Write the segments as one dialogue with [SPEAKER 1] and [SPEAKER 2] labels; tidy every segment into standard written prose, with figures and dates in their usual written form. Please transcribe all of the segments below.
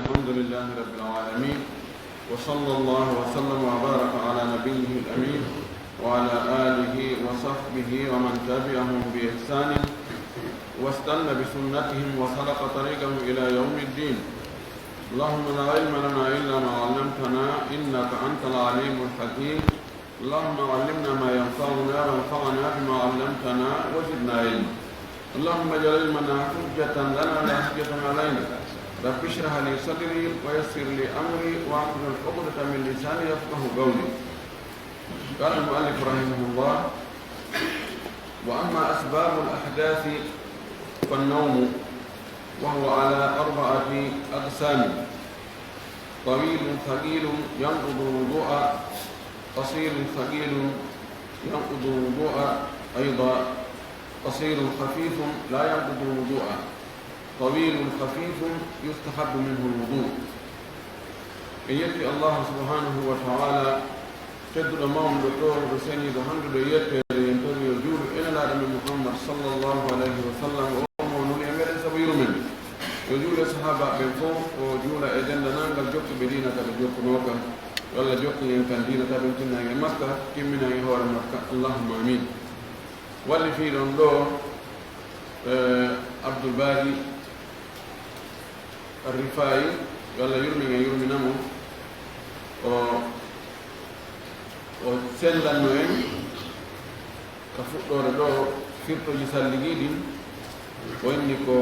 [SPEAKER 1] الحمد لله رب العالمين وصلى الله وسلم وبارك على نبيه الأمين وعلى آله وصحبه ومن تبعهم بإحسان واستنى بسنتهم وسلك طريقهم إلى يوم الدين. اللهم لا علم لنا إلا ما علمتنا إنك أنت العليم الحكيم. اللهم علمنا ما ينفعنا وانفعنا بما علمتنا وزدنا علما. اللهم اجعل علمنا حجة لنا لا حجة علينا. رب اشرح لي صدري ويسر لي أمري واحلل عقدة من لساني يفقه قولي. قال المؤلف رحمه الله: وأما أسباب الأحداث فالنوم وهو على 4 أقسام: طويل ثقيل ينقض الوضوء، قصير ثقيل ينقض الوضوء أيضا، قصير خفيف لا ينقض الوضوء، طويل خفيف يستحب منه الوضوء. إن يأتي الله سبحانه وتعالى تدل موم دكتور بسني دهند يأتي ينتظر يجور إلى العالم محمد صلى الله عليه وسلم ومن يمر سبيل من يجور الصحابة بفوق وجور إذن لنا الجوك بدينة الجوك نوكا ولا جوك يمكن دينة بنتنا مكة كم من يهور مكة. اللهم آمين. واللي في لندو عبد الباري الرفاعي ولا يرمي نمو o sellanno en ka fuɗɗore ɗo firtoji salligi ɗin o inni ko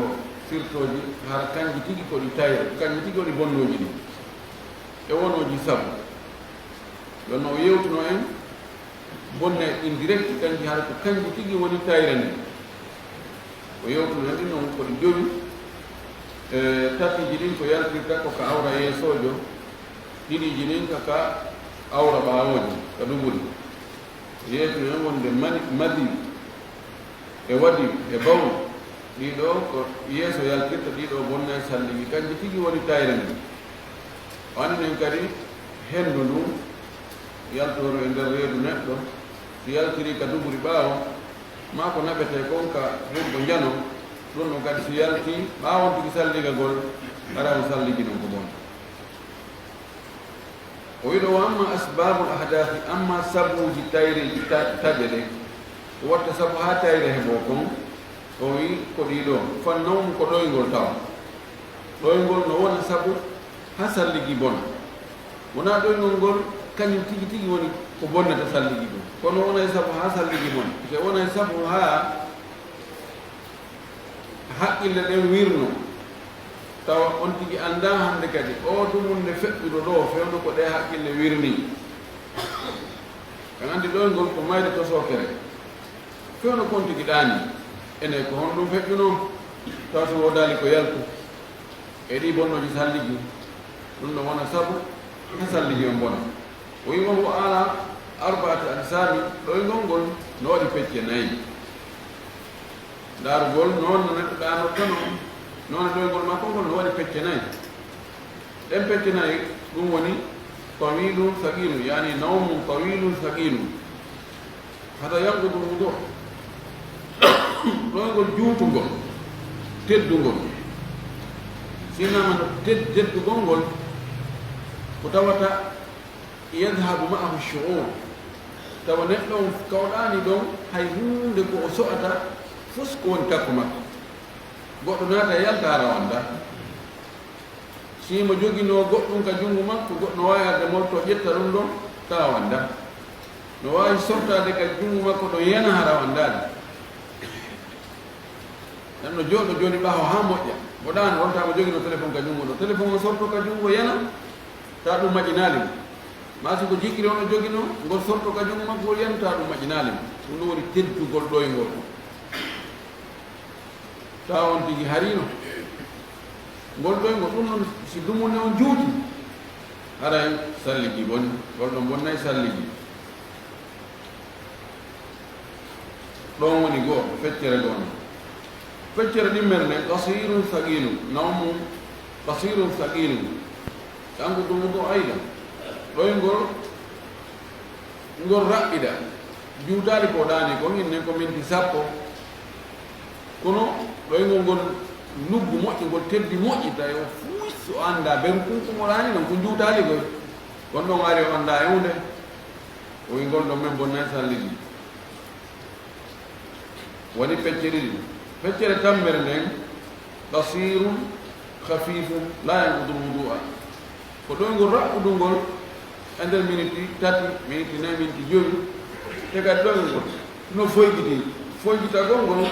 [SPEAKER 1] firtoji hara kanji tigi ko ɗi tayre kanji tigi oɗi bonnoji ɗi e wonoji sabu ɗonno o yewtuno en bonne ɗin direct kanji hara ko kanji tigi woni tayre nde o yewtuno en ɗin noon koɗi jowi tatiji ɗin ko yaltirta ko ka awra yeesojo, ɗiɗiji ɗin ka awra ɓawoji ka ɗuguri yeetuno en wonde madi e waɗi e bawu ɗiɗo ko yeeso yaltirta ɗiɗo bonna e salligi kanji tigi woni tayre nde. o andinen kadi hendu ndu yaltoro e nder reedu neɗɗo si yaltiri ka duguri ɓaawo ma ko naɓete kon ka hurgo jano ɗum ɗo kadi si yalti ɓaawon tigi salligagol ara o salligi non ko bon. o wiɗo wa amma asbabul ahdathi, amma sabuji tayreji taɓe ɗe ko watta sabu ha tayre heɓo kon o wi ko ɗiɗo fan nawmu ko ɗoygol tawa ɗoygol no wona sabu ha salligi bona, wona ɗoygol ngol kañum tigi tigi woni ko bonnata salligi ɗum, kono wonay sabu ha salligi bona, so wonay sabu ha haqqille ɗen wirno tawa on tigi anda hande kadi o dumunde feƴƴuɗo ɗo fewno ko ɗe haqqille wirni. kan andi ɗoygol ko mayde to sokere fewno kon tigi ɗaani ene ko hon ɗum feƴƴuno taw so wodali ko yaltu e ɗi bonnoji salligi ɗum no wona sabu ha salligi on bona. o wi wahu ala 4 aqsami, ɗoygol ngol no waɗi pecce 4. darugol noon no neɗɗo ɗanottano noon ɗoygol makko ngol no waɗi pecce 4. ɗen pecce 4 ɗum woni tawilun saqilu, yani nawmum tawilun saqilu hata yanqudu wudu. ɗoygol juutugol teddugol sinama no teddugol ngol ko tawata yadhabu ma'ahu shu'ur, tawa neɗɗo kawɗani ɗon hay hunde ko o so'ata fus ko woni takko makko. goɗɗo naata yalta ara wanda simo jogino goɗɗum ka junngo makko, goɗɗo no wawi arde molto ƴetta ɗum ɗon tawa wanda, no wawi sortade ka junngo makko ɗo yana hara wandade. ɗanno jooɗo joni ɓawo ha moƴƴa woɗano wontama jogino téléphone ka junngo ɗo, téléphone o sorto ka junngo yana ta ɗum maƴinali mo, ma siko jikkiri ono jogino ngol sorto ka junngo makko ngol yana ta ɗum maƴinali mo. ɗum ɗum woni teddugol ɗoygol tawa on tigi harino ngol ɗoygol ɗum noon si dumunde on juuti haray salligi bonni, ngol ɗon bonnay salligi. ɗon woni goto feccere gono. feccere ɗimmerne qasirun saqilu, nawmu qasirun saqilu kanko ɗum wudu ayda ɗoygol ngol raɓɓiɗa juutali ko ɗani ko hinne ko minti 10 kono ɗoygol ngol luggu moƴƴi ngol teddi moƴƴi tawi o fuus so anda ben kunkumoɗani non ko juutali koy kono ɗon ari o anda e hunde o wi ngol ɗon men bonna salli ɗi woni peccere ɗi feccere tammere nden qasirun khafifun la yanqudu lwudua ko ɗoygol raɓɓudungol e nder miniti tati miniti nayi miniti joyi te kadi ɗoygol no foygitagol ngol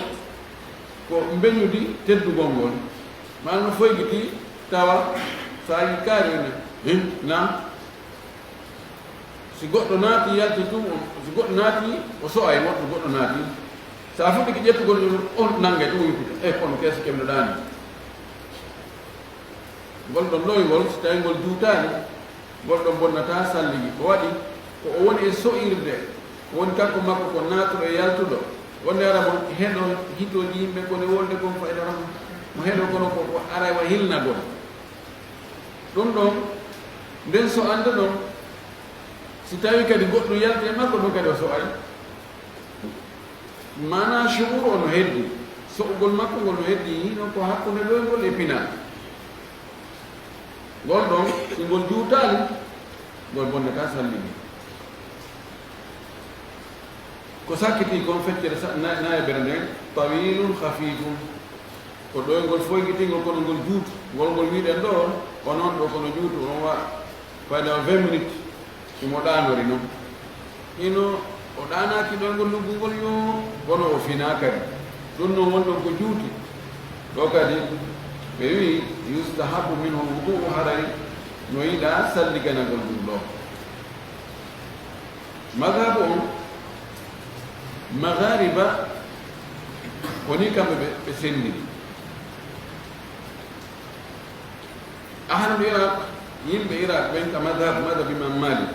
[SPEAKER 1] ko mbeñudi teddugol ngol ma no foygiti tawa sa yi kaarine na si goɗɗo naati yalti tum si goɗɗo naati o so'ay woɗɗo goɗɗo naati sa fuɗɗi ki ƴettugol on nange ɗum yippude kono keeso kemɗoɗani ngol ɗon ɗoygol so tawi ngol juutani ngol ɗon bonnata salligi ko waɗi ko o woni e so'irde ko woni kanko makko ko naatuɗo e yaltuɗo wonde ara mo heɗo hitoji yimɓe kone wolde kon fayda ram mo heɗo kono ko ara wa hilnagol ɗum ɗon nden so ande ɗon si tawi kadi goɗɗo yalti e makko ɗum kadi o so'ay mana shuur o no heddi so'ugol makko ngol no heddi hino ko hakkunde ɗoygol e pinal ngol ɗon si ngol juutali ngol bonnata salligi ko sakkiti kon feccere nayebere nden tawilun khafifun ko ɗoygol foygitingol kono ngol juutu ngol wiɗen ɗo o noon ɗo kono juutu on wa fayda 20 minutes imo ɗanori noon hino o ɗanaki ɗoygol luggugol yo kono o fina kadi ɗum noon wonɗon ko juuti ɗo kadi ɓe wi yustahabu min hol wudu haray no yiɗa salliganagol ɗum ɗo madhabu on maghariba woni kamɓe ɓe sendiri ahlul iraq yimɓe iraq ɓen ka madhab imam malik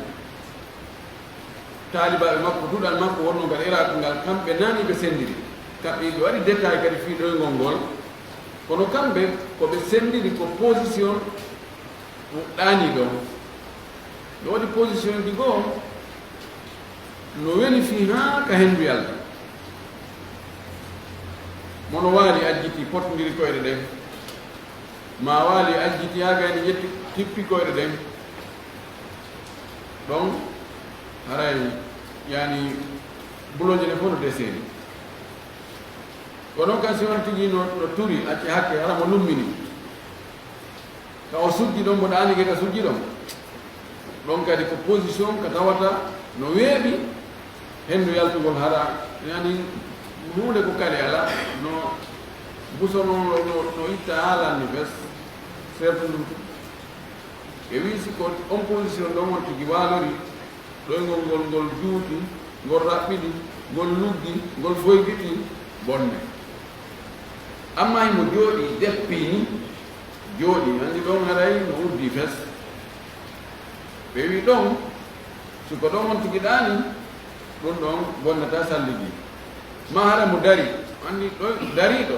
[SPEAKER 1] taalibaɓe makko duɗal makko wonno ngal iraq ngal kamɓe nani ɓe sendiri kamɓe ɓe waɗi détail kadi fi ɗoygol ngol kono kamɓe koɓe sendiri ko position ɗani ɗon ɗo waɗi position ji goo no weli fi ha ka hendu yalta mono waali ajjiti potodiri koyɗe ɗen ma waali ajjiti ha gayni yetti tippi koyɗe ɗen ɗon haray yani buloje ɗe fof no deseni kono kan si won tigi no turi acci hakke hara mo lummini ka o sujji ɗon mbo ɗanike ka sujji ɗon ɗon kadi ko position ka tawata no weeɓi hendu yaltugol hara yani hunde ko kali ala no busono no itta haalanni bes sertudum e wisi ko on position ɗon on tigi waalori ɗoygol ngol juuti ngol raɓɓiɗi ngol luggi ngol foygiti bonne amma himo jooɗi deppini jooɗi andi ɗon haray no uddi fes ɓe wi ɗon siko ɗon on tigi ɗani ɗum ɗon bonnata salligi ma hara mo dari andi ɗo dariɗo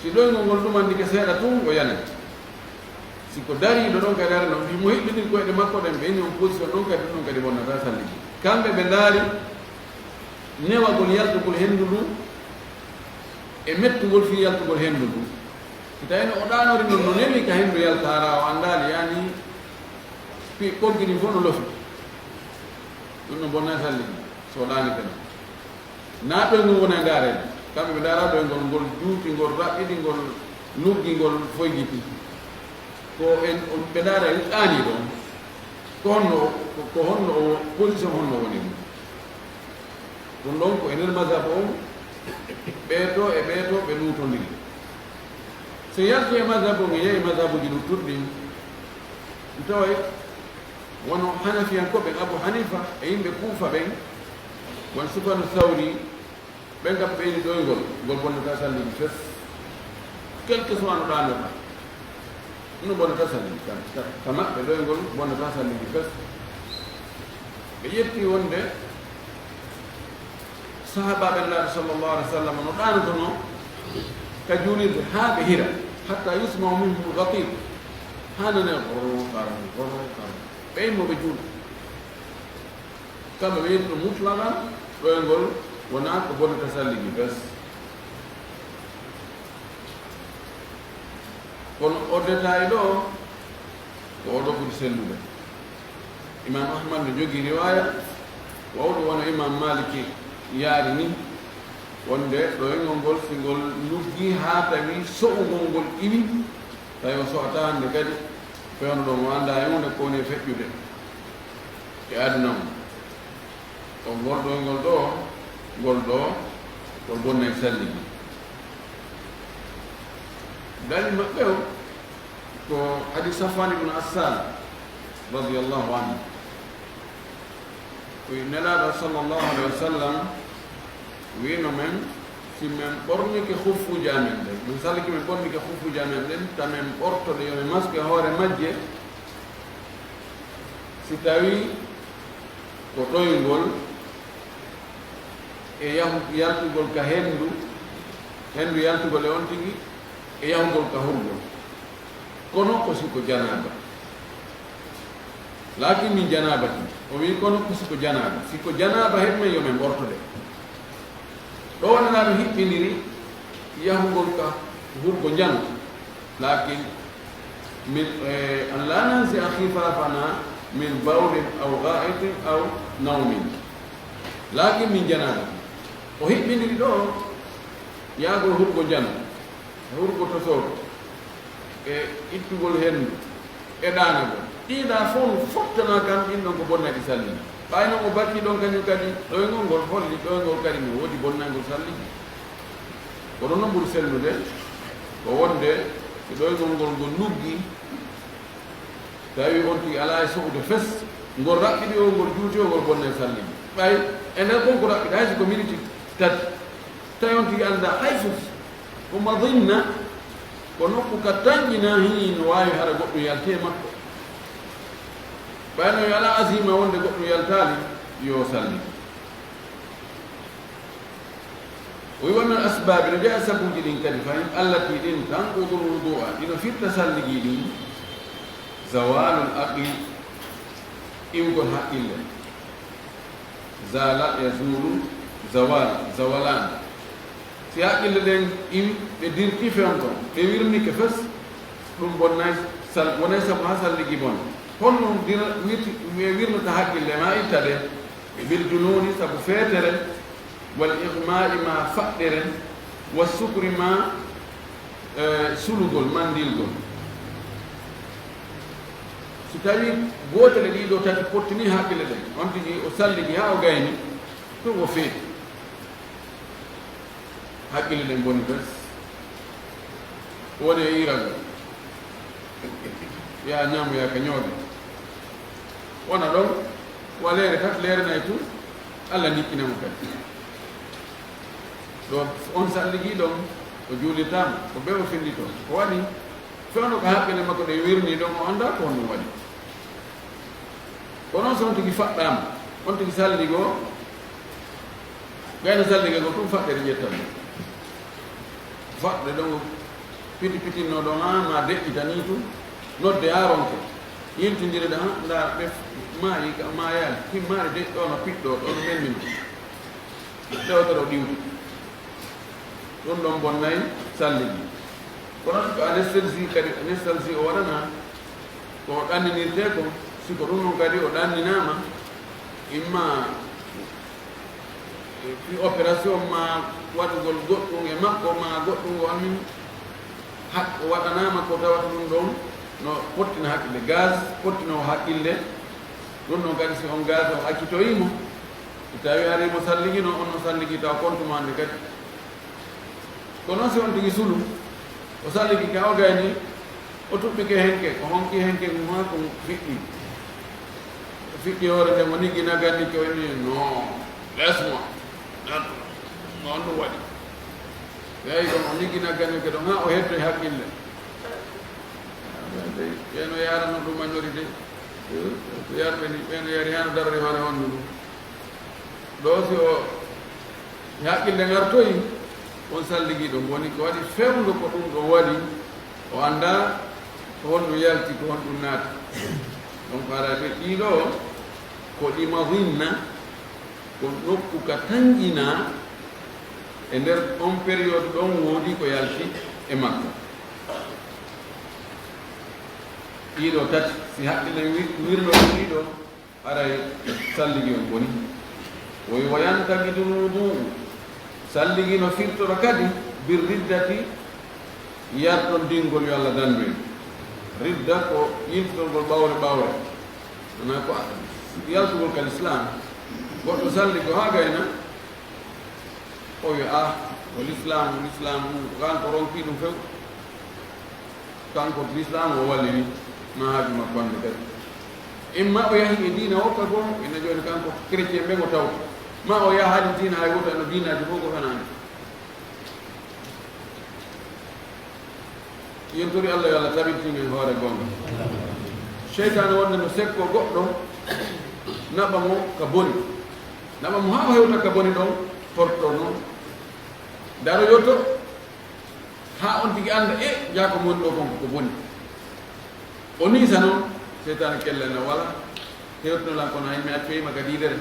[SPEAKER 1] si ɗoygol ngol ɗumandike seeɗa tun o yana siko dariɗo ɗon kadi ara noon mo hiɓɓiɗir koyɗe makko ɗen ɓe ni on position ɗon kadi bonnata salligi kamɓe ɓe ndaari newagol yaltugol henndu ndu e mettugol fi yaltugol henndu ndu si tawino o ɗanori noon no newi ka henndu yaltara o andali yani fi ɓoggini fof no lofi ɗum no bonna salligi so ɗani kadi na ɗoygol wona ndaarede kamɓe ɓe ndaara ɗoygol ngol juuti ngol raɓɓiɗi ngol luggi ngol foygiti ko en ɓe ndaara ɗani ɗon ko honno o position honno woni ɗum ɗon ko e nder madhab on ɓeeto e ɓeeto ɓe nuutondiri so yalti e madhab on e yehi madhabuji luttuɗɗi taway wono hanafiyankoɓe Abu Hanifa e yimɓe Kuufa ɓen won Sufyanu Thawri ɓen kam ɓeyni ɗoygol ngol bonnata salligi fes quelque soit no ɗanoɗa no bonnata salligi ka maɓɓe ɗoygol bonnata salligi fes ɓe ƴetti wonde sahabaɓe Nelaɗo sallllahu alih w sallam no ɗanotono ka juulirde haa ɓe hira hatta yusmau minhum gatir ha nane goro ɓeymoɓe juuɗe kamɓe ɓe yetti ɗo mutlagan ɗoygol wona ko bonnata salligi bes kono o détail ɗo ko oɗo ɓuri sellude. Imam Ahmad no jogii riwaya wawɗo wona Imam Maliki yaari ni wonde ɗoyngol ngol si ngol luggi haa tawi so'ugol ngol iwi tawi o so'ata hannde kadi fewno ɗo mo annda e hunde ko woni feƴƴude e aduna mum o ngol ɗoyngol ɗo ngol bonna e salligi. dali maɓɓe o ko hadis Safwan ibn Assal radiyallahu anhu ko nelaɗo sallallahu alaihi wa sallam wino men si men ɓornike huffuji amen ɗen min salliki men ɓornike huffuji amen ɗen tamen ɓortoɗe yomi masque hoore majje si tawi ko ɗoyngol e yaltugol ka hendu yaltugol e on tigi e yahugol ka hurgol kono ko siko janaba laakin min janabati o wi kono ko siko janaba heɓmen yomen ɓortode ɗo wonanaɓe hiɓɓiniri yahugol ka hurgo janu lakin min an la nansi a khifafana min bawlin aw ga'itin aw nawmin lakin min janabati o hiɓɓiniri ɗo yahgol hurgo janu hurgo tosoto e ittugol hendu e ɗanagol ɗiɗa fof no fottana kam ɗin ɗon ko bonnaki salligi ɓayno mo bakki ɗon kañum kadi ɗoyngol ngol holli ɗoyngol kadi no woodi bonnagol salligi kono noon ɓuri sellude ko wonde e ɗoyngol ngol ngol luggi tawi on tigi ala e sohde fes ngol raɓɓiɗi o ngol juuti o ngol bonna e salligi ɓay e nder kon ko raɓɓiɗa hay siko miniti tati tawi on tigi anda hay fof ko madinna ko nokku ka tanƴina hi no waawi hara goɗɗum yalte makko ɓayno yo ala asima wonde goɗɗum yaltaali yo salli o wi wamin asbabi no jeeya sabuji ɗin kadi fayin allati ɗin tanqudul wudu'a ɗino firta salligi ɗin zawalul aqli iwgol haqqille zala yazulu zawalan si haqqille ɗen iwi ɓe dirti fewn ton ɓe wirnike fes ɗum bonnay wonay sabu ha salligi bon honno wirnata haqqille ma itta ɗen e bil jununi sabu feetere wal ihma'i ma faɗɗere wa sukri ma sulugol mandilgol si tawi gootele ɗiɗo tati pottini haqqille ɗen on tigi o salligi ha o gayni ɗum o feeti haqqille ɗen boni bes woni e irago ya ñaamu ya ka ñoode wona ɗon wa leere tati leere nayi tun allah nikkinamo kadi ɗo on salligi ɗon o juulitama ko ɓe o finndi toon ko waɗi fewno ko haqqille makko ɗe wirni ɗon o annda ko honɗum waɗi ko noon so on tigi faɗɗama on tigi salligo gayno sallige ko tum faɗɗere ƴettamo faɗɗe ɗon piti pitinno ɗon ha ma deƴƴitani tum nodde yaronke yintidire ɗa nda ɓe maayi ma yaali timmaari deƴ ɗono piɗɗo ɗono ɓennino ɗewtoro ɗiwti ɗum ɗon bonnayi salligi kono ko anesthésie kadi anesthésie o waɗana ko ɗanninirte ko siko ɗum noon kadi o ɗanninama imma fi opération ma waɗugol goɗɗum e makko ma goɗɗum o amin o waɗanama ko tawata ɗum ɗon no pottina haqqille gaz pottino haqqille ɗum ɗon kadi si on gaz o hakkitoyimo so tawi arimo salligi no on no salligi taw compte ma nde kadi ko noon si on tigi sulu o salligi ka o gayni o tuɓɓike henke o honki henke ma ko fiɗɗi hoore nde mo niggi nagganni ko woni non laisse-moi on ɗum waɗi eyi ɗon o niggi nagganni ke ɗon ha o hetto e haqqille ɓeeno yarano ɗum majorité ko yarɓe ni ɓeeno yari hano darore hoore honno ɗum ɗo si o haqqille ngartoyi on salligi ɗo woni ko waɗi fewndo ko ɗum ɗo waɗi o annda ko honɗum yalti ko honɗum naati donc araɓe ɗiɗo ko ɗi madinna ko nokku ka tanƴina e nder on période ɗon woodi ko yalti e makka ɗiɗo tati si haqqille wirno ɗiɗo aray salligi on boni woy wayantagidu lwuduu salligi no firtoro kadi bir riddati yarton dingol yo Allah dandu en ridda ko yimtitolgol ɓawre wona ko yaltugol kal islam goɗɗo salligo ha gayna o wi l'islam kanko ronki ɗum few kanko l'islam o walli ni ma haaju makko hande kadi imma o yahi e diina hokka goo ina joni kanko chrétien ɓe ngo tawta ma o yaha haali diina hay woto no diinaji fof ko fanani yentori Allah yo Allah tabintinen hoore gonga cheytane wonde no sekko goɗɗo naɓa mo ka boni naɓa mo ha o hewta ka boni ɗon porto noon daro yotto ha on tigi anda jaako mon ɗo konko ko boni o niisa noon cheytane kellene wala hewtinolan kono hay mi accoyima ka diidere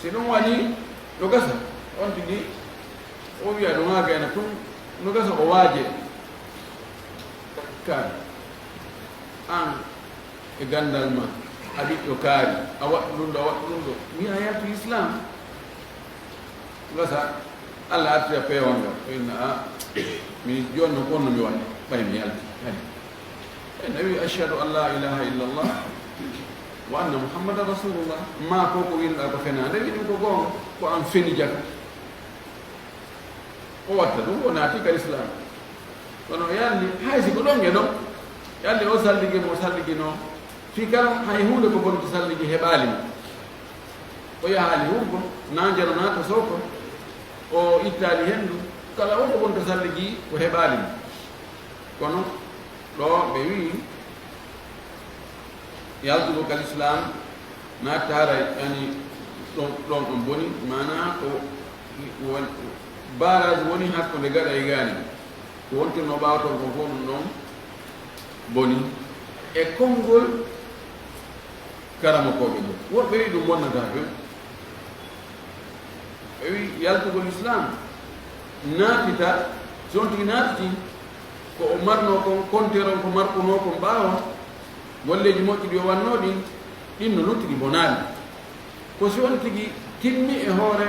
[SPEAKER 1] si ɗum waɗi no gasa on tigi o wiya ɗum ha gayna tun no gasa o waaje kaari an e gandal ma a ɓiɗɗo kaari a waɗɗu ɗum ɗo wiya yaltu islam gasa Allah arti a peewal ngal o inna mi joni no konno mi waɗi ɓay mi yalti kadi e nawi ashhadu an la ilaha illa allah wa anna muhammadan rasulullah ma ko ko winɗa ko fenade wi ɗum ko goonga ko an feni jaka o watta ɗum o naati kal islam kono yalni haysi ko ɗon e ɗon yalni o salligi mo salligino fi kala hay hunde ko bonto salligi heɓaali mo o yahaali hunko nanjano naata sowko o ittaali henndu kala o ko bonto salligi ko heɓaali mo kono ɗo ɓe wii yaltugo kal islam natta haray yani ɗon ɗon boni mana ko barage woni hakkunde gaɗa e gaani ko wontirno ɓaawton ko fof ɗum ɗon boni e konngol karamakoɓe ɗo woɓɓe wi ɗum bonnata ɓe ɓe wi yaltugol islam naatita si on tigi naatiti ko o marno kon konteron ko markuno kon ɓaawa golleji moƴƴi ɗi o wanno ɗin no luttigi bonaani ko si on tigi timmi e hoore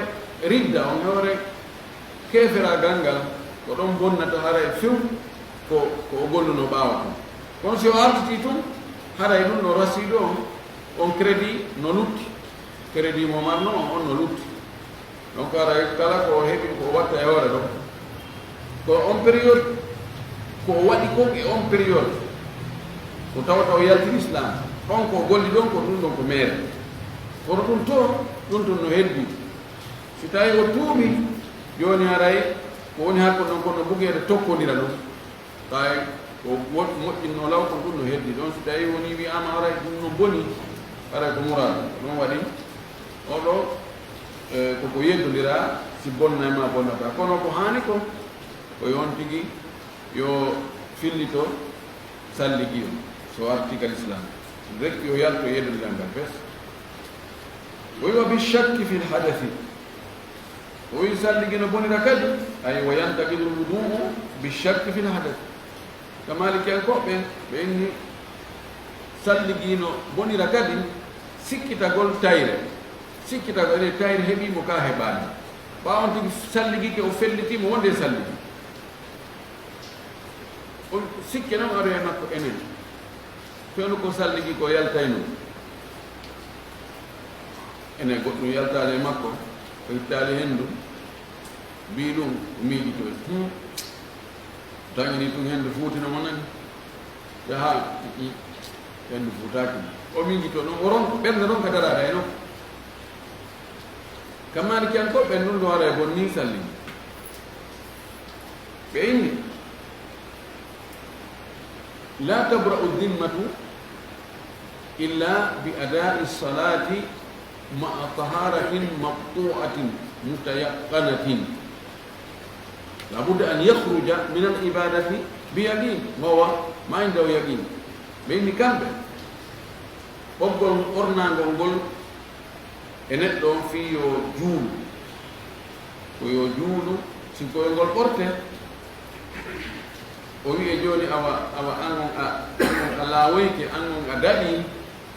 [SPEAKER 1] ridda on hoore keeferagal ngal ko ɗon bonnata haray few ko o golluno ɓaawa kon kono si o artiti tun haray ɗum no rasiɗo on crédit no lutti crédit mo marno on no lutti donc haray kala ko heɓi ko watta e hoore ɗon ko on période ko waɗi ko e on période ko tawata o yaltiri islam on ko golli ɗon ko ɗum ɗon ko meere kono ɗum to ɗum ton no heddi si tawi o tuumi joni haray ko woni hakko ɗon kono bugeede tokkodira ɗum tawi ko moƴƴinno law kon ɗum no heddi ɗon si tawi woni wiyama haray ɗum no boni haray ko murado ɗum waɗi oɗo koko yeddodira si bonna ma bonnata kono ko hani ko yon tigi yo fillito salligi o so arti kal islam rek yo yalto yeddodira ngal bes wa bishakki fi lhadathi o wi salligi no bonira kadi ay wa yantaqidu lwuduu bishakki fi lhadath ka maliki en koɓɓe ɓe inni salligi no bonira kadi sikkitagol tayre sikkitago ene tayre heɓimo ka heɓani ɓawon tigi salligi ke o fellitimo wonde salligi o sikke noon aɗo e makko enen fewno ko salligi ko yaltayno ene goɗɗum yaltade e makko o ittali henndu mbi ɗum miiƴitoy tañini tun henndu fuutino mo nani yaha henndu fuutaki o miijito noon o ronko ɓernde ronka darade e noon kammani kiyan ko ɓen ɗum ɗo wara e bon ni salligi ɓe inni la tabra'u dimmatu illa bi adai salati ma'a taharatin maqtu'atin mutayaqqanatin la budda an yakhruja min al ibadati bi yaqin wa ma indahu yaqin ɓe inni kamɓe ɓoggol ornangol ngol e neɗɗo on fii yo juulu ko yo juulu si koye ngol ɓorte o wiye jooni awa an on a ala woyke an a daɗi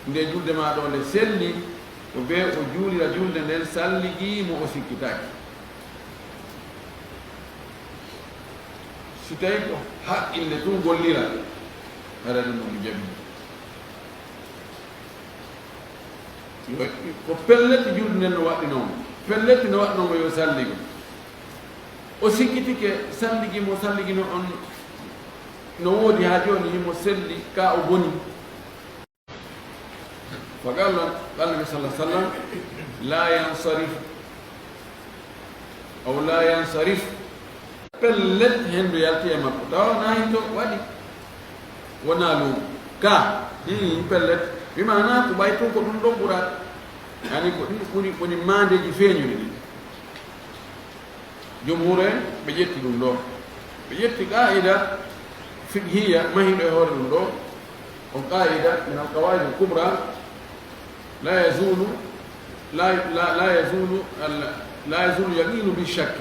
[SPEAKER 1] nde julde ma ɗo nde selli o be o juulira julde nden salligi mo o sikkitaki si tawi ko haqqille tun gollira arani ɗum jaɓi ko pelletti julde nden no waɗɗinomo pelletti no waɗnomo yo salligo o sikkitike salligi mo salligino on no woodi ha joni himo selli ka o boni فقال النبي صلى الله عليه وسلم لا ينصرف أو لا ينصرف pellet hendu yalti e makko tawa na hinto waɗi wona luumo ka pellet wimana ko ɓay tun ko ɗum ɗon ɓurat yani ko ɗum woni mandeji feeñuɗi ɗi jumhur en ɓe ƴetti ɗum ɗo ɓe ƴetti qa'ida fiqhiya mahiɗo e hoore ɗum ɗo on qa'ida min al qawaid al kubra لا يزول يقين بالشك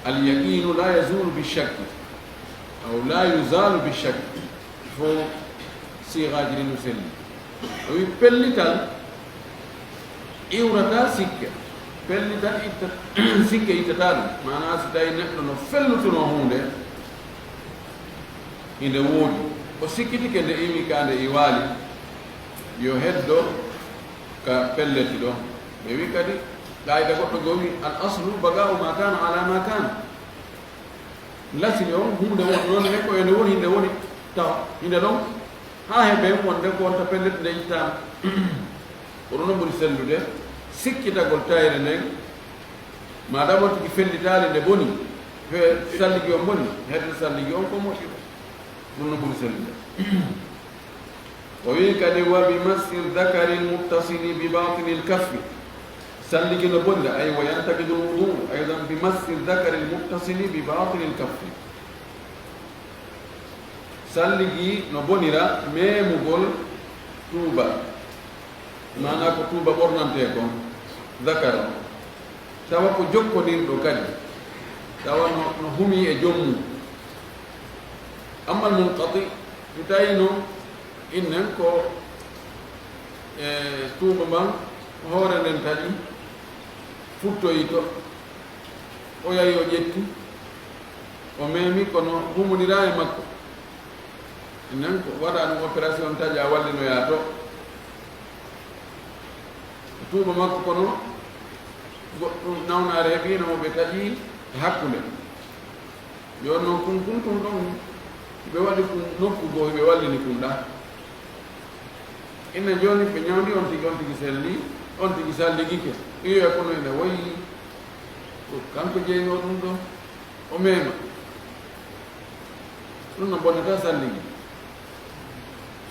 [SPEAKER 1] اليقين لا يزول بالشك أو لا يزال بالشك فو صيغة جرين سلي ويبلتال إورتا سكة بلتال سكة يتتال معناها ستاي نحن نفلتنا هونده إن وود وسكتي كده إيمي كان إيوالي yo heddo ka pelleti ɗo ɓe wi kadi ƙayida goɗɗo gowi al aslu baga'u ma kana ala ma kana lasini on hunde won noon he ko ene woni hinde woni taw hinde ɗon ha heɓe wonde ko wonta pelleti nde yittama oɗo noon ɓuri sellude sikkitagol tayre nden madamo tigi fellitali nde boni fe salligi on boni hedde salligi on ko moƴƴi ɗum noon ɓuri sellude ويكد وبمس الذكر المتصل بباطن الكف سلك نبند أي وينتقد الوضوء أيضا بمس الذكر المتصل بباطن الكف سلك نبونيرا ميمغول توبا ما ناكو توبا برنانتيكم ذكر توا كو جوكو دين دو كادي توا نهمي e jommu أما المنقطع تاينو innen ko tuuba man hoore nden tadi futtoyi to o yahi o ƴetti o memi kono humonira e makko innen ko waɗa ɗum opération taƴi a wallinoya to tuuba makko kono goɗɗum nawnare heɓino ɓe taƴi hakkunde yon noon kun ɗon ɓe waɗi kum nokku goo ɓe wallini kumɗa inna joni ɓe ñawdi on tigi selli on tigi salligike iyo kono ene woyi kanko jeyno ɗum ɗo o mema ɗum no bonnata salligi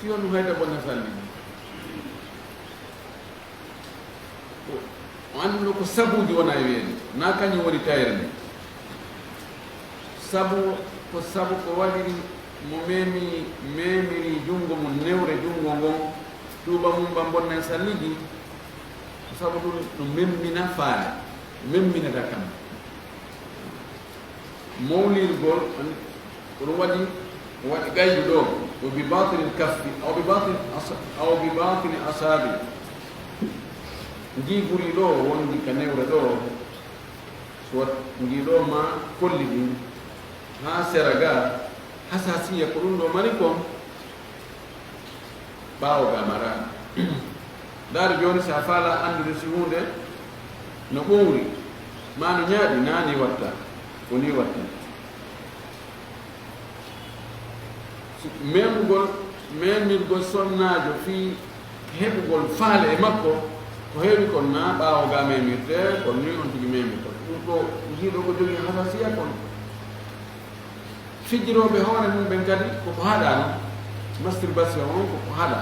[SPEAKER 1] si on ɗum hayta bonna salligi o anndino ko sabuji wona e weede na kañum woni tayre nde sabu ko waɗiri mo memiri junngo mum newre junngo ngon tuuba mum ba bonnen salligi sabu ɗum no memmina faale memminata kam mawlirgol ko ɗum waɗi gaydu ɗo o bi batini kaffi aw bi batini asabi ndiguri ɗo wondi ka newre ɗo soit ndiɗo ma kolli ɗin ha sera ga hasasiya ko ɗum ɗo mari kon ɓaawo ga marani ndaari joni sa faala andude si hunde no ɓowri ma no ñaaɗi nani watta ko ni watta memirgol sonnaajo fi heɓugol faale e makko ko heewi kon na ɓaawo ga memirte kon ni on tigi memirto ɗum ko jiiɗo ko jogii hasasiya kon fijjiroɓe hoore mum ɓen kadi koko haɗano masturbation on koko haɗa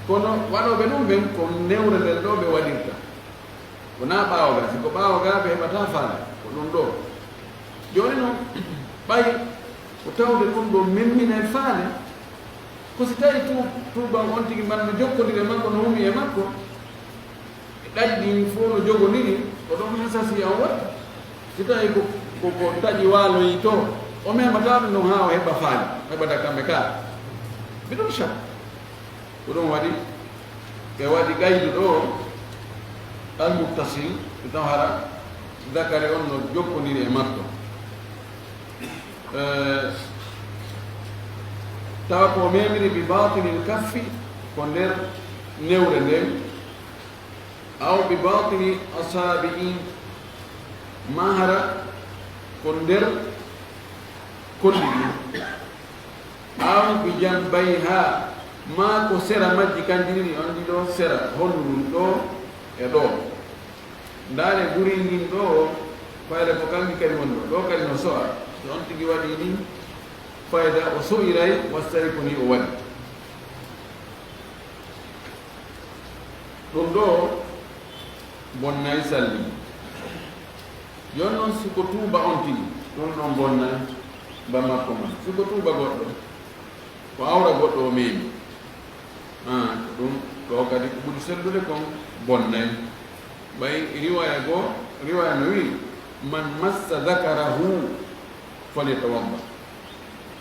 [SPEAKER 1] kono waɗoɓe ɗum ɓen ko newre nden ɗo ɓe waɗirta wona ɓaawo ga si ko ɓaawo ga ɓe heɓata faale ko ɗum ɗo joni noon ɓay ko tawde ɗum ɗo memmina e faale ko si tawi tuuban on tigi man no jokkodiri e makko no humi e makko e ɗaƴɗi fof no jogoniri ko ɗon hasasiya o watta si tawi ko taƴi waaloyi to o memata ɗum ɗon ha o heɓa faale heɓata kamɓe ka bidon shak ko ɗum waɗi ɓe waɗi gaydu ɗo al muttasil taw hara dakare on no jokkodiri e makko tawa ko memiri bi batinil kaffi ko nder newre nden aw bi batini asabi'in ma hara ko nder kolli ɗi aw bi janbayha ma ko sera majji kanjinini on ɗi ɗo sera honɗum ɗo e ɗo ndaare guri ndin ɗo fayda ko kanki kadi woni ɗo kadi no so'a so on tigi waɗi ni fayda o so'iray wastawi ko ni o waɗi ɗum ɗo bonnay salli yon noon siko tuuba on tigi ɗum ɗon bonnay ba makko man siko tuuba goɗɗo ko awra goɗɗo o meemi ɗum ɗo kadi ko ɓuri sellude kon bonnay ɓay riwaya goo riwaya no wi man massa dakarahu falyatawadda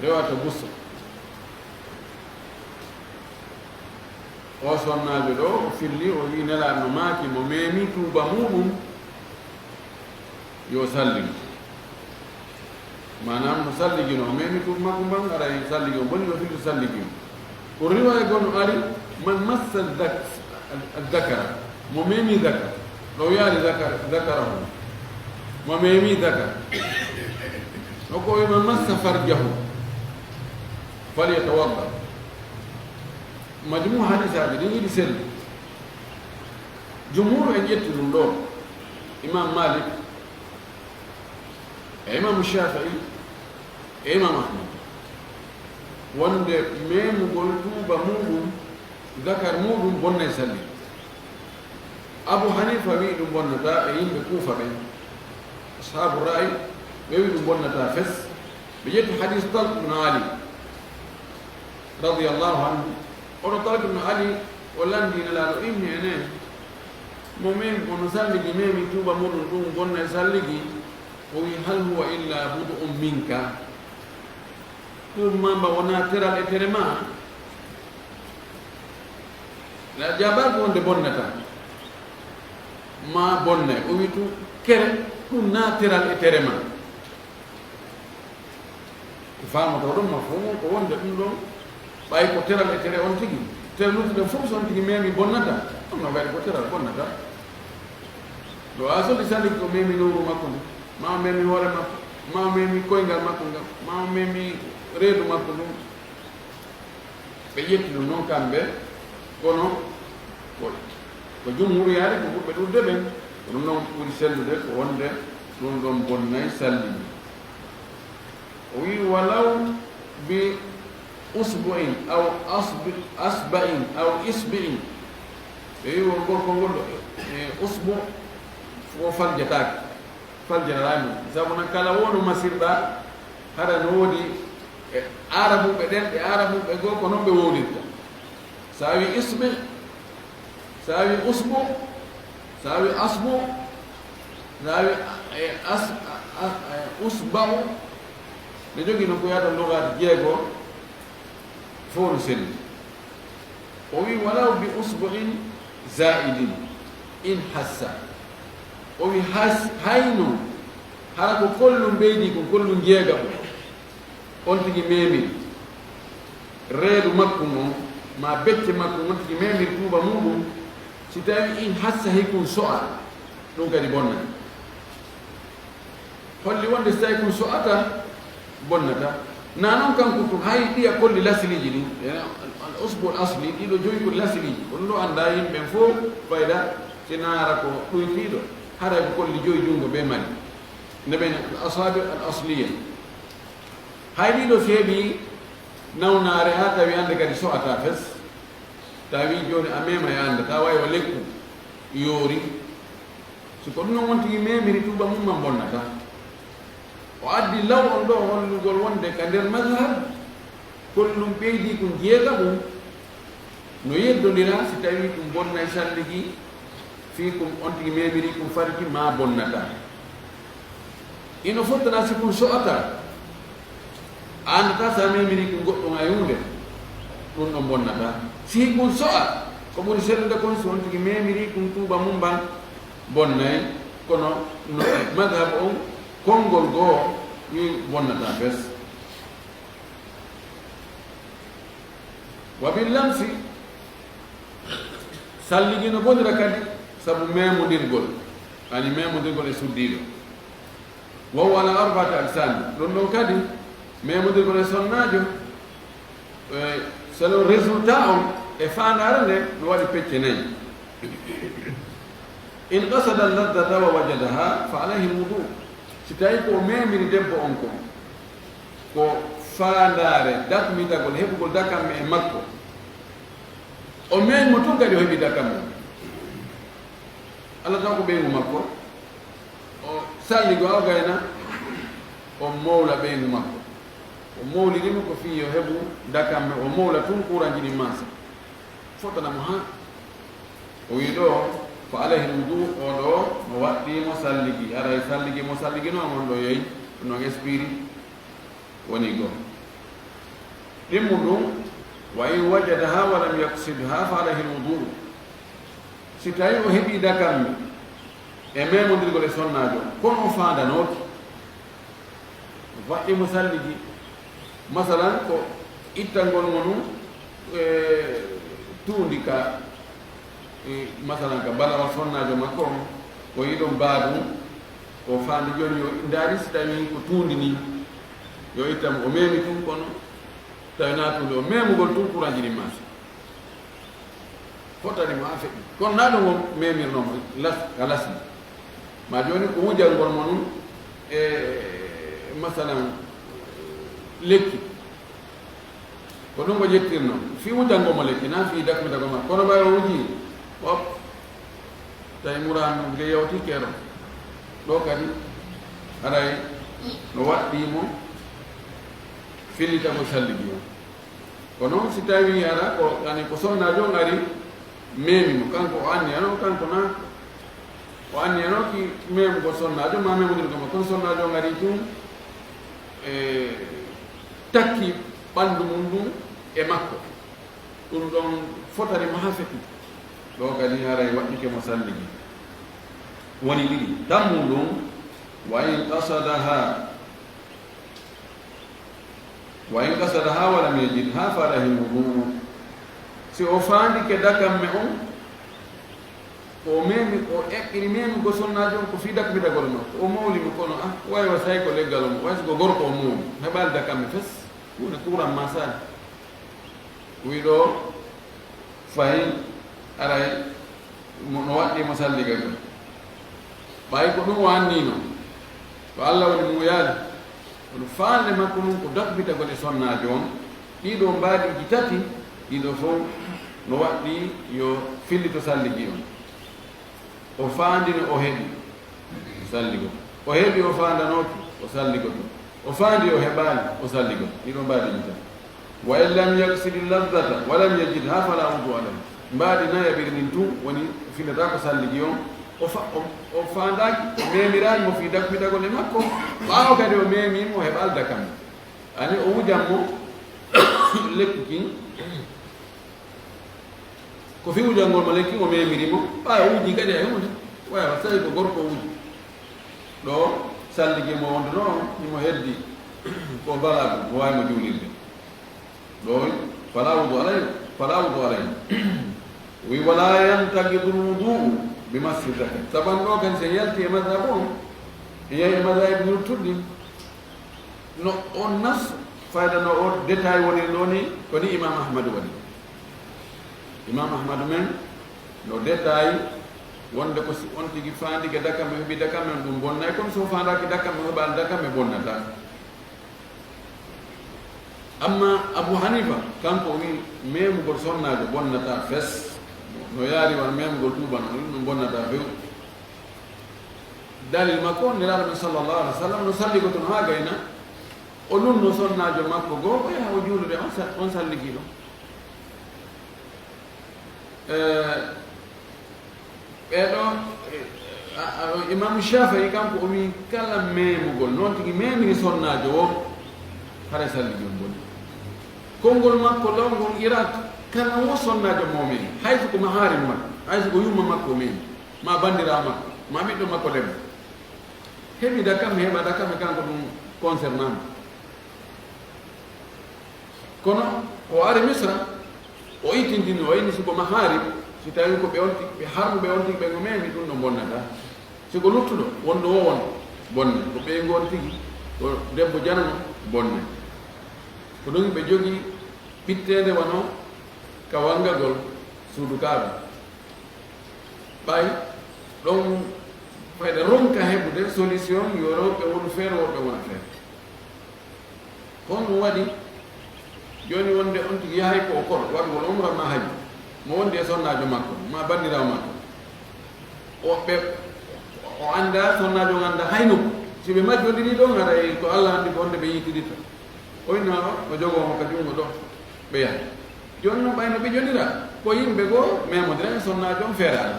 [SPEAKER 1] rewata bussa o sonnaɓe ɗo o filli o wi nelaɗo maaki mo meemi tuuba muɗum yo salligi manam no salligino o meemi tuuba makko mban aray salligi o boni o filli salligino ko riwaya goo no ari man massa dakara mo meemi dakar ɗo yaari dakarahu mo meemi dakar o ko wi man massa farjahu falyatawadda majmu hadisaji ɗin yiɗi selli jumhur en ƴetti ɗum ɗo imam malik e imam shafii e imam ahmad wonde memugol tuuba muɗum dakar muɗum bonnay salli abu hanifa wi ɗum bonnata e yimɓe kuufa ɓen ashabu ra'i ɓe wi ɗum bonnata fes ɓe ƴetti hadis talq ibn ali radiyallahu anhu oɗo talq ibn ali o landinelaɗo inni ene mo mem ono salligi memi tuuba muɗum ɗum bonnay salligi o wi hal huwa illa budu'un minka ɗum mamba wona teral e tere ma la jabago wonde bonnata ma bonne o wi tu kere ɗum natiral e tere ma ko famoto ɗum ma fo ko wonde ɗum ɗon ɓay ko teral e tere on tigi tere luttuɗe fof son tigi memi bonnata ɗum no waɗi ko teral bonnata ɗo a solli salligi ko memi lowru makko ndu ma memi hoore makko ma memi koyngal makko ngal ma memi reedu makko ɗum ɓe ƴetti ɗum noon kamɓe kono ko jumhur yaari ko ɓurɓe ɗurde ɓen ko ɗum noon ɓuri sellude ko wonde ɗum ɗon bonnay sallini o wi walaw bi usbu'in aw asba'in aw isbi'in ɓe wi won gorko gonɗo usbu fo faljatake faljanarami sabu nan kala wono masirɗa hara no woodi e arabuɓe ɗen ɗe arabuɓe goo ko noon ɓe wowlirta sa wi isbi sa wi usbu sa wi asbu sa wi usba'u ne jogii no ko yata lugati jeegoo fof no selli o wi walaw bi usbu'in za'idin in hassa o wi hayno hara ko kollum ɓeydi ko kollum jeegam on tigi memiri reedu makko on ma becce makko on tigi memiri tuuba muɗum si tawi in hassa hikum so'a ɗum kadi bonnata holli wonde so tawi kum so'ata bonnata na noon kanko to hay ɗiya kolli lasiliji ɗin al usbu al asli ɗiɗo joyi ko lasiliji ko ɗum ɗo annda yimɓen fof fayda si naara ko ɗoytiiɗo haray ko kolli joyi junngo ɓe mari nde ɓen al asabi al asliya hay ɗiɗo feeɓi nawnaare ha tawi annde kadi so'ata fes tawi jooni a mema e annda ta wawi o lekku yoori siko ɗum noon wontigi memiri tuuba mum man bonnata o addi law on ɗo hollugol wonde ka nder mazhab kollum ɓeydi ko jeega ɗum no yeddodira si tawi ɗum bonnay salligi fii kum on tigi memiri kum farki ma bonnata ino fottana si kum so'ata a andata sa memiri kum goɗɗo ma yunde ɗum ɗo bonnata si ɗum so'a ko ɓuri sellude kon so on tigi memiri ɗum tuuba mum ban bonnay kono no madhab on konngol goo wi bonnata bes wa bil lamsi salligino bonira kadi sabu memodirgol ani memodirgol e suddiɗo wow ala arbata aksani ɗon ɗon kadi memodirgol e sonnajo selon résultat on e fandare nde no waɗi pecce nayi in qasada laddata wa wajadaha fa alayhi lwudu si tawi ko memiri debbo on ko fandare dakmitagol heɓugol dakamme e makko o memimo tun kadi o heɓi dakamme allah taw ko ɓeygu makko o salligo aw gayna o mowla ɓeygu makko o mowlirimo ko fi yo heɓu dakamme o mowla tun kuranjini masa fotanamo ha o wi ɗo ko alayhi lwudu o ɗo mo waɗɗimo salligi aray salligi mo salliginoamon ɗo yeyi non espiri woni goo ɗimmu ɗum wa in wajadaha wa lam yaksidha fa alayhi lwudu si tawi o heɓi dakamme e memodirgol e sonnajo kono o fandanoki waɗɗimo salligi masalan ko ittangol mo ɗum tuundi ka masalan ka balawal sonnajo makko on o yiɗon baadum o faandi joni yo ndaari si tawi ko tuundi ni yo ittam o memi tun kono tawi na tuundi o memugol tun courant jini masa fotanimo ha feƴƴi kono naɗo mo memirnomo ka lasni ma joni ko wujalngol mo ɗum e masalan lekki ko ɗum ko ƴettirno fi wujangomo lekki na fi dakmitago ma kono ɓay o wuji hop tawi murano ge yewti keero ɗo kadi aray no waɗɗimo fillitago salligi o ko noon si tawi ara ko ani ko sonnajo ngari memimo kanko o anni ano kanko na o anni ano ki memugo sonnajo ma memodirgoma kono sonnajo ngari tun takki ɓanndu mum ɗum e makko ɗum ɗon fotanimo ha feƴƴi ɗo kadi haray waɗɗike mo salligi woni ɗiɗi tammum ɗum wa in qasadaha walam yajidha fa alayhi lwudu si o faandike dakamme on o memi o eɓɓiri memigo sonnajo on ko fi dakmitagol makko o mawlimo kono way wa tawi ko leggal o way siko gorko o mawli heɓali dakamme fes hunde kuran ma sani wi ɗo fayi aray no waɗɗimo salliga ɗum ɓay ko ɗum o annino ko allah woni muyaali kono faande makko ɗum ko dakmitagol e sonnajo on ɗiɗo mbaɗiji tati ɗiɗo fof no waɗɗi yo fillito salligi on o faandino o heɓi salligo o heɓi o faandanoki o salligo ɗum o faandi o heɓaali o salligo ɗiɗo mbaɗiji tati wa in lam yaksidi laddata wa lam yajidha fala wudu alayhi mbaɗi na yaɓiri nin tun woni fillata ko salligi on o faandaki o memirani mo fi dakmitagol e makko ɓaawo kadi o memimo o heɓal dakam ani o wujanmo lekki kin ko fi wujangol mo lekki o memirimo ɓaawa o wuji kadi a hunde wawa tawi ko gorko wuji ɗo salligi mo wonde noon imo heddi ko valable mo wawimo juulirde ɗo fala wudu alayhi wi wala yantaqidu lwudu bi massi zakar saban ɗo kadi so yalti e madhab on e yehi e madhab luttuɗɗi no on nas fayda no o détail woni ɗo ni ko ni imam ahmadou waɗi imam ahmadou men no détail wonde ko si on tigi faandike dakamme heɓi dakamme ɗum bonnay comme so faandaki dakamme heɓal dakamme bonnata amma abou hanifa kanko wi memugol sonnajo bonnata fes no yaari wan memugol tubano ɗum bonnata few dalil makko on nelaɗo men sallllahu alih w sallam no salligo toon ha gayna o lunno sonnajo makko goo o yaha o juulude on salligiɗo ɓeɗo imam Shafi'i kanko o wi kala memugol noon tigi memiri sonnajo o hara salligi on bonni konngol makko lawngol ira kala wo sonnajo momin hayso ko maharim makko hayso ko yumma makko min ma bandira makko ma ɓiɗɗo makko debbo heɓi dakam heɓa dakam e kanko ɗum concernant kono o ari misra o itindini o inni siko maharim si tawi ko ɓe onti ɓe harmuɓe ontiki ɓe ngo memi ɗum ɗo bonnata siko luttuɗo wonɗo o won bonne ko ɓe ngon tigi ko debbo janano bonne ko ɗum ɓe jogii pittede wano ka wangagol suudu kaaba ɓay ɗon fayde ronka heɓude solution yo rewɓe wonu feere worɓe wona feere honɗum waɗi joni wonde on tigi yahay ko o koɗo waɗugol umra ma haji mo wondi e sonnajo makko ma bandirawo makko o anda sonnajo ganda hayno si ɓe majjodini ɗon aray ko Allah andi ko onde ɓe yitiɗita oyno o jogomo ka jungo ɗo ɓe yaha joni noon ɓayno ɓe jodira ko yimɓe goo memodira e sonnajo on feere ala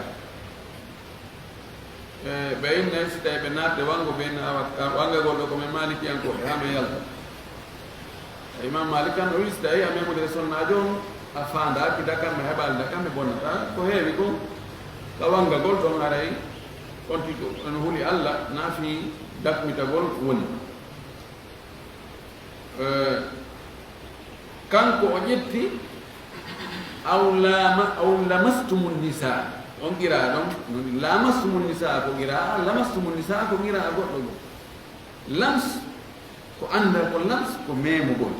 [SPEAKER 1] ɓe inne si tawi ɓe natde wango ɓe inne wangagol ɗo komin malikiyankoɓe ha ɓe yalta imam malik kan o wi si tawi a memodire sonnajo on a fandaki dakam e heɓali dakam e bonnata ko heewi ko ka wangagol ɗon aray on tigi on huuli Allah naafi dakmitagol woni kanko o ƴetti aw lamastumu nisa on gira ɗon lamastumu nisa ko gira lamastumu nisa ko gira goɗɗo go lams ko andal ko lams ko memugol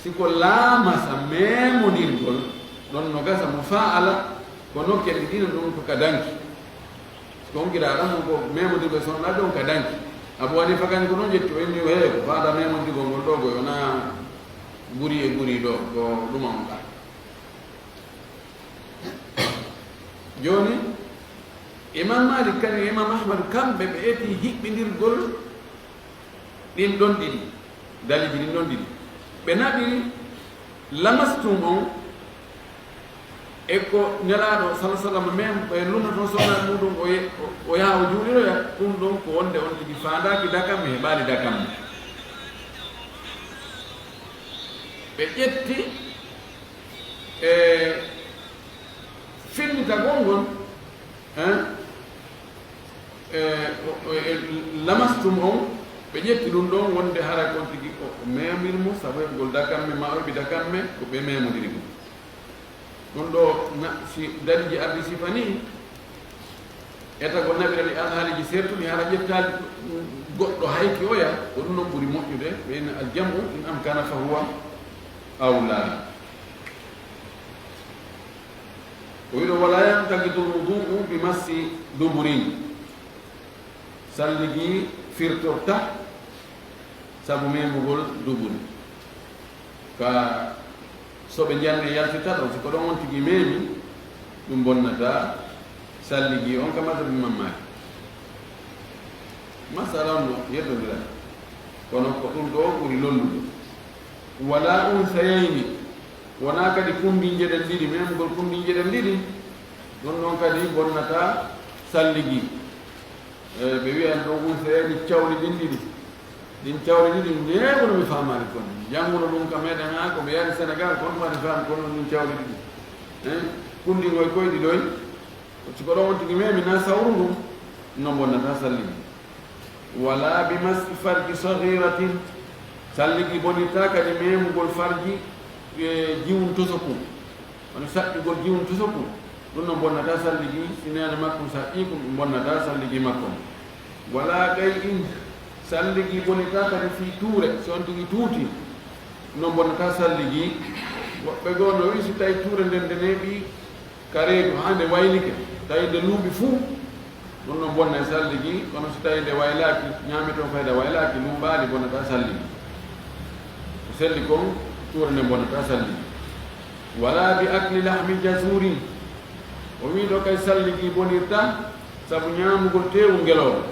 [SPEAKER 1] siko laamasa memodirgol ɗon no gasa mo faala ko nokkeli ɗino ɗum ko ka danki ko on gira ɗam ko memodirgol sonnaɗo on ka danki Abu Hanifa kan ko non jetti o inni o heewi ko faada memodirgol ngol ɗo goy wona guri e guri ɗo ko ɗuma on ɗa joni imam Malik kan e imam Ahmad kamɓe ɓe eti hiɓɓidirgol ɗin ɗon ɗiɗi daliji ɗin ɗon ɗiɗi ɓe naɓiri lamastum on e ko nelaɗo salah sallam même ɓe lumnato sona muɗum o yaha o juuɗiroya ɗum ɗon ko wonde on tigi fandaki dakam e heɓali dakam ɓe ƴetti e filmitagol ngon lamastum on ɓe ƴetti ɗum ɗon wonde hara kon tigi ko memirmo sabu heɓugol dakamme ma oɓi dakamme ko ɓe memodiri ɗum ɗum ɗo si dariji ardi sifa ni etagol naɓirani alhaaliji sertuɗi hara ƴettali goɗɗo hayki oya ko ɗum noon ɓuri moƴƴude ɓeyne aljamu in am kana fa huwa awla o wiɗo wala yantagidu lwuduu bi massi duburin salligi firtorta sabu memugol duburi ka soɓe janne yaltita ɗo siko ɗon on tigi memi ɗum bonnata salligi on ka matabi mammaki masala on no yeddodira kono ko ɗum ɗo ɓuri lollude wala unsayayni wona kadi kumbinje ɗen ɗiɗi memugol kumbinje ɗen ɗiɗi ɗon noon kadi bonnata salligi ɓe wiyan ɗon unsayayni cawli ɗin ɗiɗi ɗin cawli ɗiɗi ndeegono mi famani kon jannguno ɗum ka meɗen ha ko ɓe yari Sénégal kono mani fam kono ɗin cawli ɗiɗi kundingoy koyɗi ɗoy siko ɗon on tigi memi na sawru ndum no bonnata salligi wala bi masi farji sahiratin salligi bonirta kadi memugol farji jiwum tosokum wono saɗɗugol jiwum tosokum ɗum no bonnata salligi sinane makko saɗɗi ko bonnata salligi makko wala gay in salligi bonirta kadi fi tuure so on tigi tuuti no bonnata salligi woɓɓe goo no wi so tawi tuure nden nde neeɓi kareedu ha nde waylike tawi nde luuɓi fuu ɗum no bonna e salligi kono so tawi nde waylaki ñameton fayda waylaki luuɓaali bonnata salligi ko selli kon tuure nde bonnata salligi wala bi akli lahmi jasurin o wi ɗo kay salligi bonirta sabu ñaamugol teewu ngeloowo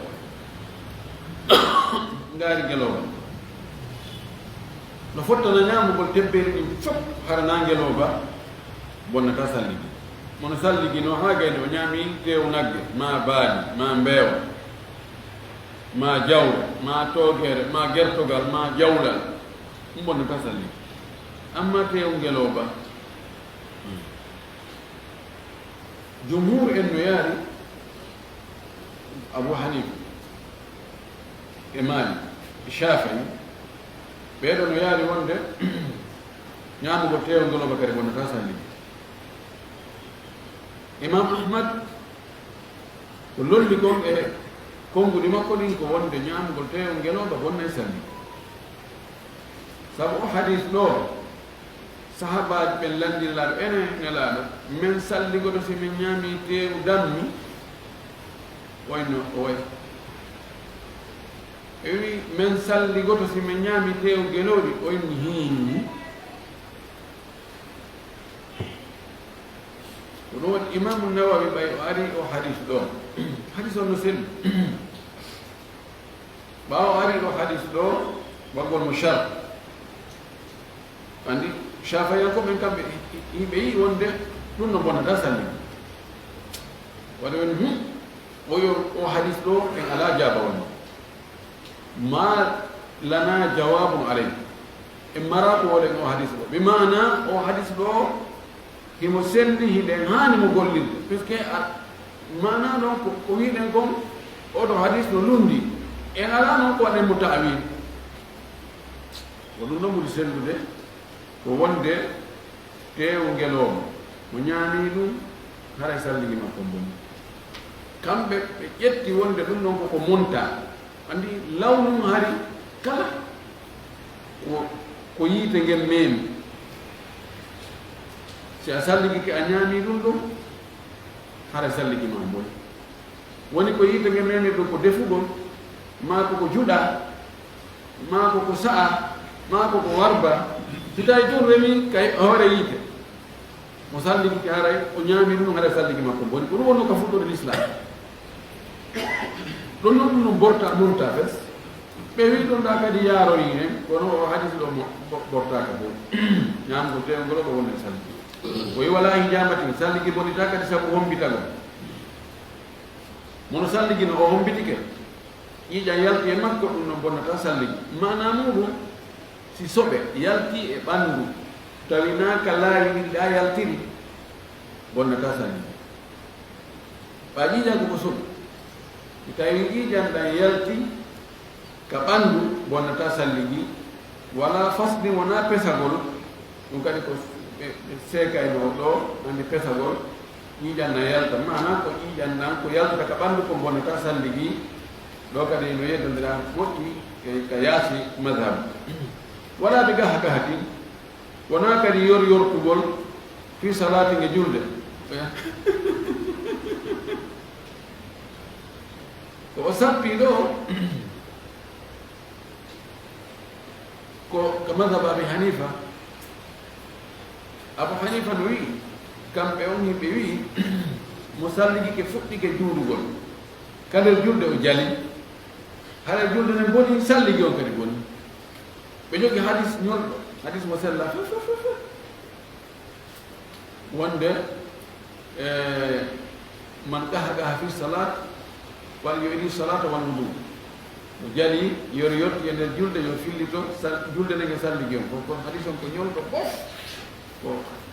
[SPEAKER 1] ngaari ngeloowo no fottana ñaamugol tebberi ɗin fof hara na ngelooba bonnata salligi mono salligi no haa gayde o ñaami teewu nagge ma baali ma mbeewa ma jawre ma toogere ma gertogal ma jawlal ɗum bonnata salligi amma tew ngeloba jumhur en no yaari Abu Hanifa e Malik e Shafi'i ɓeeɗo no yaari wonde ñaamugo tew ngeloba kadi bonnata salligi Imam Ahmad ko lolli gon e konngudi makko ɗin ko wonde ñaamugol tew ngeloba bonna e salligi sabu o hadis ɗo sahabaji ɓen landirlaɗo ene nelaɗo min salligoɗo si min ñaami tew dammi wayno o way e wi min salligoto si min ñaami tew geloɗi oyni hiini ko ɗum waɗi Imamu Nawawi ɓay o ari o hadis ɗo hadis o no selli ɓawo ari o hadis ɗo waggol mo char andi Shafi'iyyankoɓe ɓen kamɓe yimɓe yi wonde ɗum no bonnata salligi waɗa wen o hadis ɗo en ala jaba wonde ma lana jawabun alay en mara ko wolen o hadis ɗo ɓe mana o hadis ɗo himo selli hiɗen hani mo gollirde puisque mana ɗon ko wiɗen kon oɗo hadis no lundi en ala noon ko waɗen mo ta'wil ko ɗum ɗon ɓuri sellude ko wonde tew ngeloba mo ñaami ɗum hara salligi makko bonni kamɓe ɓe ƴetti wonde ɗum ɗon koko monta andi lawnum hari kala ko yiite ngel meemi si a salligi ke a ñaami ɗum ɗum hara salligi ma bonni woni ko yiite ngel meemi ɗum ko defugol ma koko juɗa ma koko sa'a ma koko warba si tawi tun remi kay hoore yiite mo salligi ke haray o ñaami ɗum hara salligi makko bonni ko ɗum wonno ka fuɗɗode l'islam ɗon noon ɗum no borta monta fes ɓe wi ɗon ɗa kadi yaaroyi hen kono o hadis ɗo bortaka bo ñamgo tew ngolo ɗo wonde salligi o wi wala hijamatin salligi bonita kadi sabu hombitago mono salligi no o hombitike ƴiiƴan yalti e makko ɗum no bonnata salligi mana muɗum si soɓe yalti e ɓanndu tawi naka laawi ɗiɗa yaltiri bonnata salligi ɓa ƴiiƴanko ko soɓi tawi ƴiiƴan ɗan yalti ka ɓanndu bonnata salligi wala fasdi wona pesagol ɗum kadi ko ɓe seekayno ɗo nandi pesagol ƴiiƴan na yalta mana ko ƴiiƴan ɗan ko yaltata ka ɓanndu ko bonnata salligi ɗo kadi no yeddondira moƴƴi ka yaasi madhab wala ɓe gaha gahati wona kadi yortugol fi salati nge julde ko o sappi ɗo ko madhab Abi Hanifa Abu Hanifa no wi kamɓe on yimɓe wi mo salligi ke fuɗɗike juulugol kander julde o jali hara julde nen boni salligi on kadi boni ɓe jogi hadis ñolɗo hadis mo sella wonde man gaha fi salat walla yo iɗi salata wal wudu o jali yor yotti e nder julde yo fillito julde nege salligi on ko hadis on ko ñolɗo ɓof ko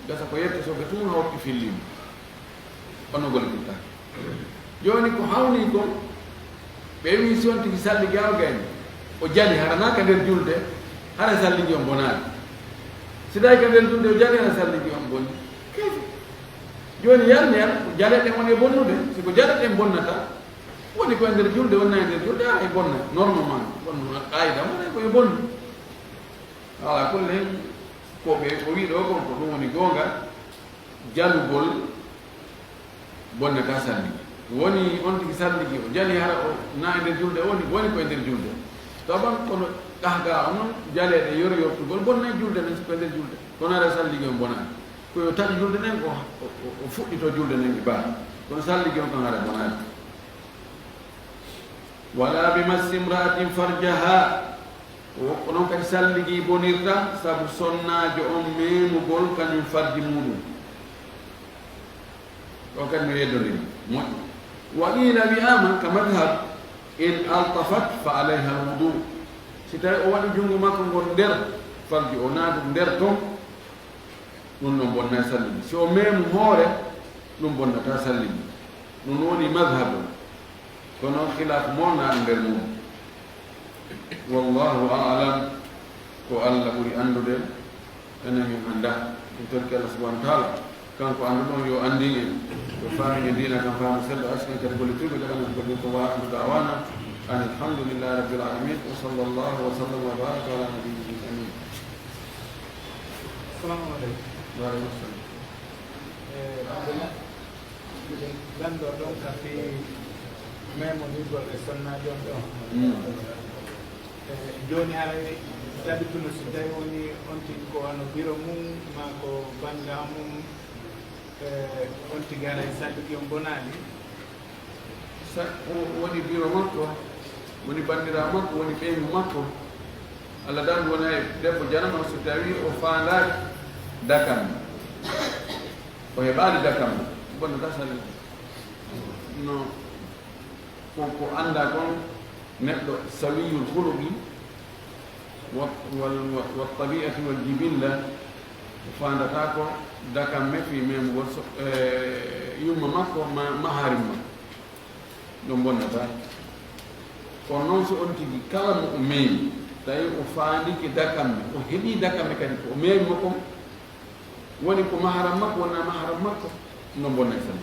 [SPEAKER 1] gasa ko yette soɓe tuma hokki fillima ono gollitta joni ko hawni ko ɓe wi si on tigi salligi awgani o jali haranaka nder julde hara salligi on bonani si tawi ka nder julde o jali hara salligi on bonni joni yarniyar ko jaleɗen woni e bonnude siko jaleɗen bonnata woni koye nder julde wonna e nder julde ay bonna normalement bonno qayida wona koye bonnu ala kulle hen koɓe o wi ɗo kon ko ɗum woni gonga jalugol bonnata salligi woni on tigi salligi o jali hara o na e nder julde woni koye nder julde taban kono gahga o noon jaleɗe yortugol bonna e julde nen sikoye nder julde kono ara salligi on bonani koyo taƴi julde nen o fuɗɗito julde nen e baa kono salligi on kan hara bonani wala bi massi imra'atin farjaha o noon kadi salligi bonirta sabu sonnajo on memugol kañum farji muɗum o kadi no yeddodiri moƴƴi wa qila wiyama ka madhab in altafat fa alayha alwudu si tawi o waɗi junngo makko ngon nder farji o naadu nder toon ɗum no bonna sallini so memu hoore ɗum bonnata sallini ɗum woni madhabu kono khilaf mona nder mum wallahu a'lam ko Allah ɓuri andude enen min anda ɗum torki Allah subhanahu wa ta'ala kanko anduɗon yo andin en to faami e dina kam faamu sello askan kadi gollitiɓe ɗaɗamen golli ko wa andu da'wana an alhamdulillahi rabbil alamin wa sallallahu wa sallam wa baraka ala nabiyyina amin.
[SPEAKER 2] Assalamu alaikum.
[SPEAKER 1] Wa alaikum assalam.
[SPEAKER 2] Lando ɗon kafi memo ligol e sonnaji on ɗon joni haray ɗaɗituno so tawi woni on tigi ko wano biro mum ma ko banda mum on tigi haray salluki on bonani
[SPEAKER 1] woni biro makko woni bandira makko woni ɓeymu makko Allah dan wona e debbo janano so tawi o faandaki dakam o heɓani dakam bonnata salli no ko anda kon neɗɗo sawiyul huluqi wattabi'ati wal jibilla fandata ko dakam mefi mem won yumma makko maharim makko ɗum bonnata kono noon so on tigi kala mo o meemi tawi o faandiki dakamme o heɓi dakamme kadi ko o meemi makko woni ko maharam makko wona maharam makko no bonna tan